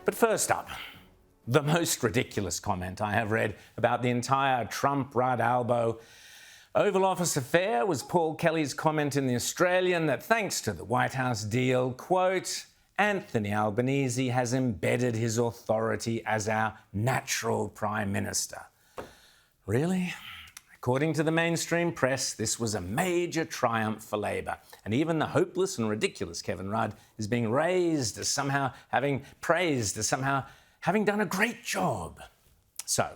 But first up, the most ridiculous comment I have read about the entire Trump-Rudd-Albo Oval Office affair was Paul Kelly's comment in The Australian that thanks to the White House deal, quote, Anthony Albanese has embedded his authority as our natural Prime Minister. Really? According to the mainstream press, this was a major triumph for Labor, and even the hopeless and ridiculous Kevin Rudd is being praised as somehow having done a great job. So,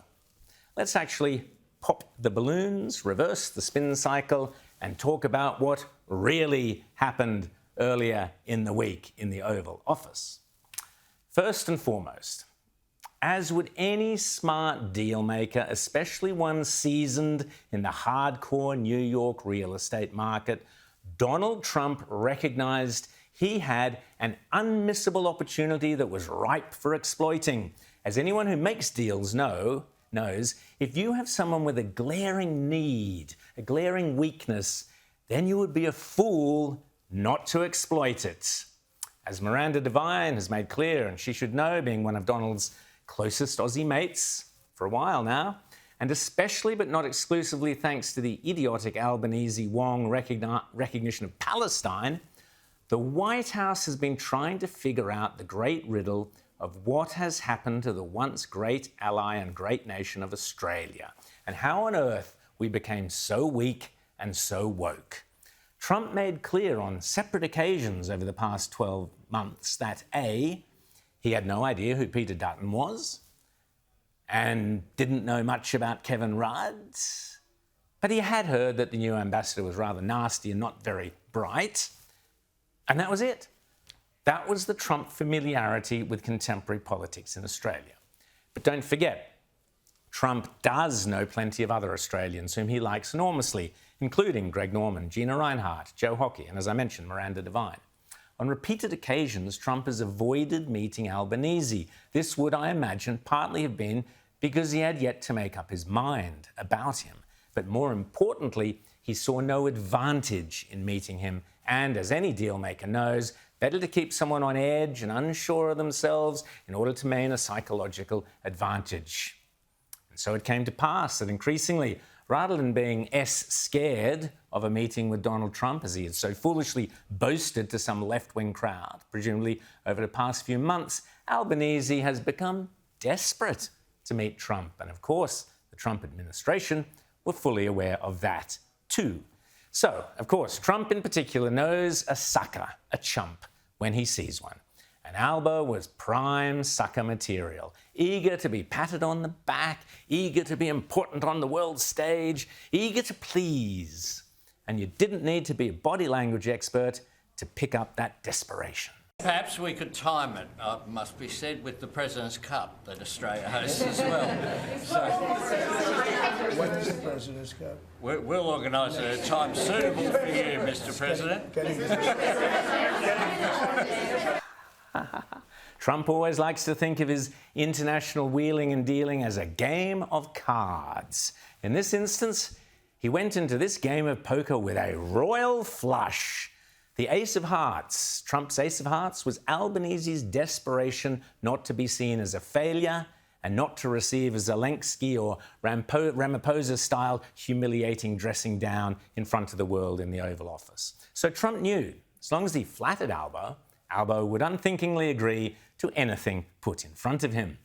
let's actually pop the balloons, reverse the spin cycle, and talk about what really happened earlier in the week in the Oval Office. First and foremost, as would any smart deal maker, especially one seasoned in the hardcore New York real estate market, Donald Trump recognized he had an unmissable opportunity that was ripe for exploiting. As anyone who makes deals knows, if you have someone with a glaring need, a glaring weakness, then you would be a fool not to exploit it. As Miranda Devine has made clear, and she should know, being one of Donald's closest Aussie mates for a while now, and especially but not exclusively thanks to the idiotic Albanese-Wong recognition of Palestine, the White House has been trying to figure out the great riddle of what has happened to the once great ally and great nation of Australia, and how on earth we became so weak and so woke. Trump made clear on separate occasions over the past 12 months that A, he had no idea who Peter Dutton was and didn't know much about Kevin Rudd, but he had heard that the new ambassador was rather nasty and not very bright, and that was it. That was the Trump familiarity with contemporary politics in Australia. But don't forget, Trump does know plenty of other Australians whom he likes enormously, including Greg Norman, Gina Reinhart, Joe Hockey, and as I mentioned, Miranda Devine. On repeated occasions, Trump has avoided meeting Albanese. This would, I imagine, partly have been because he had yet to make up his mind about him. But more importantly, he saw no advantage in meeting him. And as any deal maker knows, better to keep someone on edge and unsure of themselves in order to maintain a psychological advantage. And so it came to pass that increasingly, rather than being scared of a meeting with Donald Trump, as he had so foolishly boasted to some left-wing crowd, presumably over the past few months, Albanese has become desperate to meet Trump. And of course, the Trump administration were fully aware of that too. So, of course, Trump in particular knows a sucker, a chump, when he sees one. And Albo was prime sucker material, eager to be patted on the back, eager to be important on the world stage, eager to please. And you didn't need to be a body language expert to pick up that desperation. Perhaps we could time it, must be said, with the President's Cup that Australia hosts as well. When is the President's Cup? We'll organise a time suitable for you, Mr. President. Trump always likes to think of his international wheeling and dealing as a game of cards. In this instance, he went into this game of poker with a royal flush. The Ace of Hearts, Trump's Ace of Hearts, was Albanese's desperation not to be seen as a failure and not to receive a Zelensky or Ramaphosa-style humiliating dressing down in front of the world in the Oval Office. So Trump knew, as long as he flattered Albo, Albo would unthinkingly agree to anything put in front of him.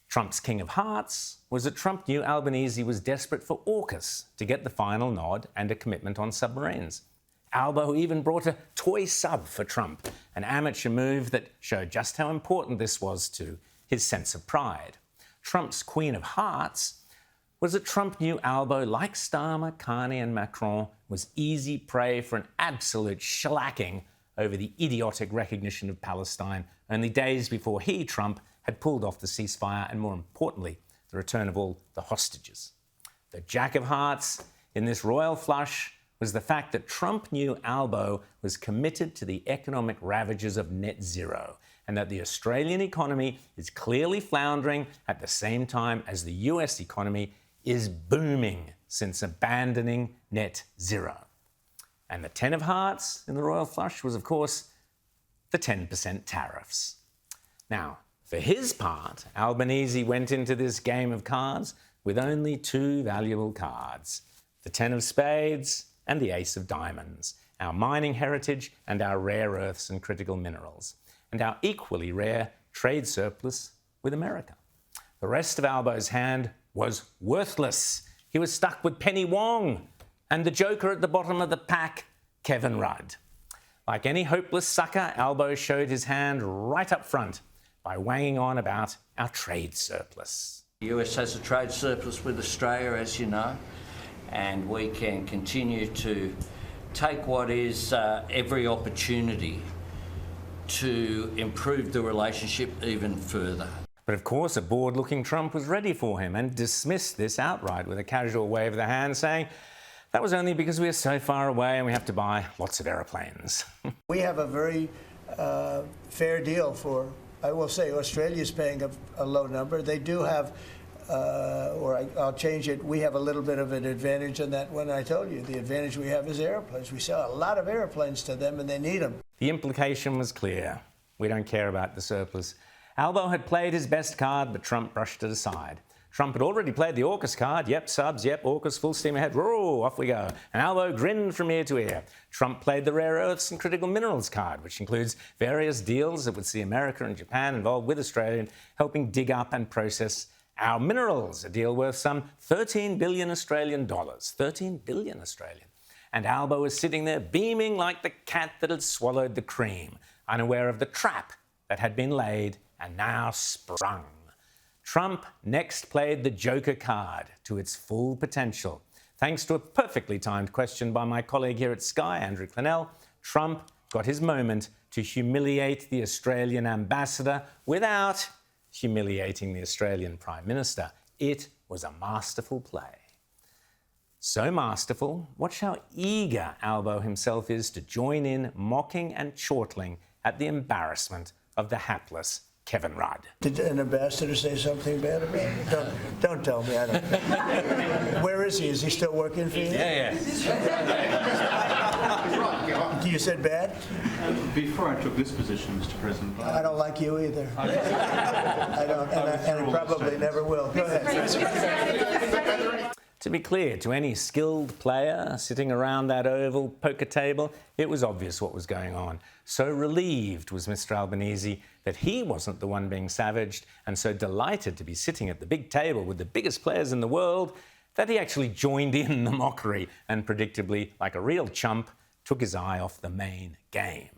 Trump's King of Hearts was that Trump knew Albanese was desperate for AUKUS to get the final nod and a commitment on submarines. Albo even brought a toy sub for Trump, an amateur move that showed just how important this was to his sense of pride. Trump's Queen of Hearts was that Trump knew Albo, like Starmer, Carney and Macron, was easy prey for an absolute shellacking over the idiotic recognition of Palestine only days before he, Trump, had pulled off the ceasefire and, more importantly, the return of all the hostages. The Jack of Hearts in this royal flush was the fact that Trump knew Albo was committed to the economic ravages of net zero and that the Australian economy is clearly floundering at the same time as the US economy is booming since abandoning net zero. And the 10 of Hearts in the royal flush was, of course, the 10% tariffs. Now, for his part, Albanese went into this game of cards with only two valuable cards, the 10 of spades and the ace of diamonds, our mining heritage and our rare earths and critical minerals, and our equally rare trade surplus with America. The rest of Albo's hand was worthless. He was stuck with Penny Wong and the joker at the bottom of the pack, Kevin Rudd. Like any hopeless sucker, Albo showed his hand right up front by wanging on about our trade surplus. The US has a trade surplus with Australia, as you know, and we can continue to take what is every opportunity to improve the relationship even further. But of course, a bored-looking Trump was ready for him and dismissed this outright with a casual wave of the hand, saying that was only because we are so far away and we have to buy lots of aeroplanes. We have a very fair deal for, I will say, Australia's paying a low number. They do have, I'll change it, we have a little bit of an advantage on that one. I told you, the advantage we have is airplanes. We sell a lot of airplanes to them and they need them. The implication was clear. We don't care about the surplus. Albo had played his best card, but Trump brushed it aside. Trump had already played the AUKUS card. Yep, subs, yep, AUKUS, full steam ahead. Roar, off we go. And Albo grinned from ear to ear. Trump played the rare earths and critical minerals card, which includes various deals that would see America and Japan involved with Australia in helping dig up and process our minerals, a deal worth some 13 billion Australian dollars. 13 billion Australian. And Albo was sitting there beaming like the cat that had swallowed the cream, unaware of the trap that had been laid and now sprung. Trump next played the Joker card to its full potential. Thanks to a perfectly timed question by my colleague here at Sky, Andrew Clennell, Trump got his moment to humiliate the Australian ambassador without humiliating the Australian Prime Minister. It was a masterful play. So masterful, watch how eager Albo himself is to join in mocking and chortling at the embarrassment of the hapless Kevin Rudd. Did an ambassador say something bad about it? Don't tell me, I don't know. Where is he? Is he still working for you? Yeah. You said bad? Before I took this position, Mr. President, I don't like you either. I don't, and I probably never will. Go ahead. To be clear, to any skilled player sitting around that oval poker table, it was obvious what was going on. So relieved was Mr. Albanese that he wasn't the one being savaged, and so delighted to be sitting at the big table with the biggest players in the world, that he actually joined in the mockery and predictably, like a real chump, took his eye off the main game.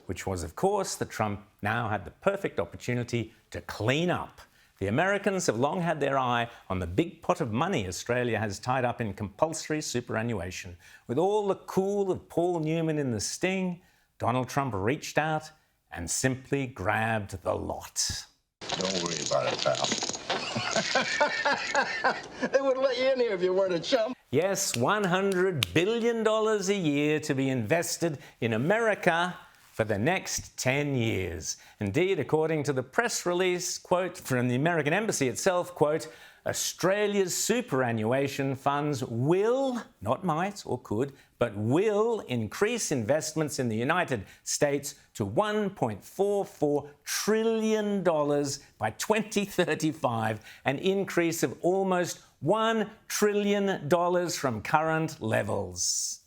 Which was, of course, that Trump now had the perfect opportunity to clean up. The Americans have long had their eye on the big pot of money Australia has tied up in compulsory superannuation. With all the cool of Paul Newman in the sting, Donald Trump reached out and simply grabbed the lot. Don't worry about it, pal. They wouldn't let you in here if you weren't a chump. Yes, $100 billion a year to be invested in America for the next 10 years. Indeed, according to the press release, quote, from the American Embassy itself, quote, Australia's superannuation funds will, not might or could, but will increase investments in the United States to $1.44 trillion by 2035, an increase of almost $1 trillion from current levels.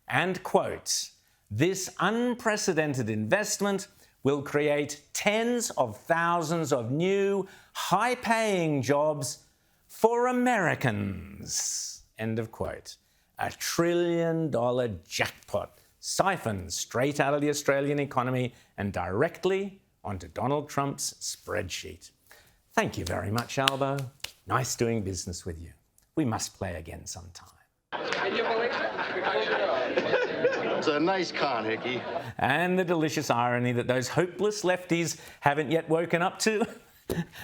And, quote, this unprecedented investment will create tens of thousands of new, high-paying jobs for Americans. End of quote. A $1 trillion jackpot siphoned straight out of the Australian economy and directly onto Donald Trump's spreadsheet. Thank you very much, Albo. Nice doing business with you. We must play again sometime. It's a nice con, Hickey. And the delicious irony that those hopeless lefties haven't yet woken up to.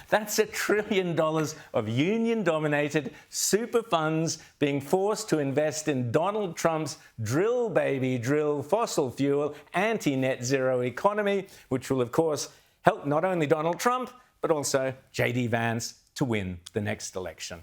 That's $1 trillion of union-dominated super funds being forced to invest in Donald Trump's drill, baby, drill, fossil fuel, anti-net zero economy, which will, of course, help not only Donald Trump, but also J.D. Vance to win the next election.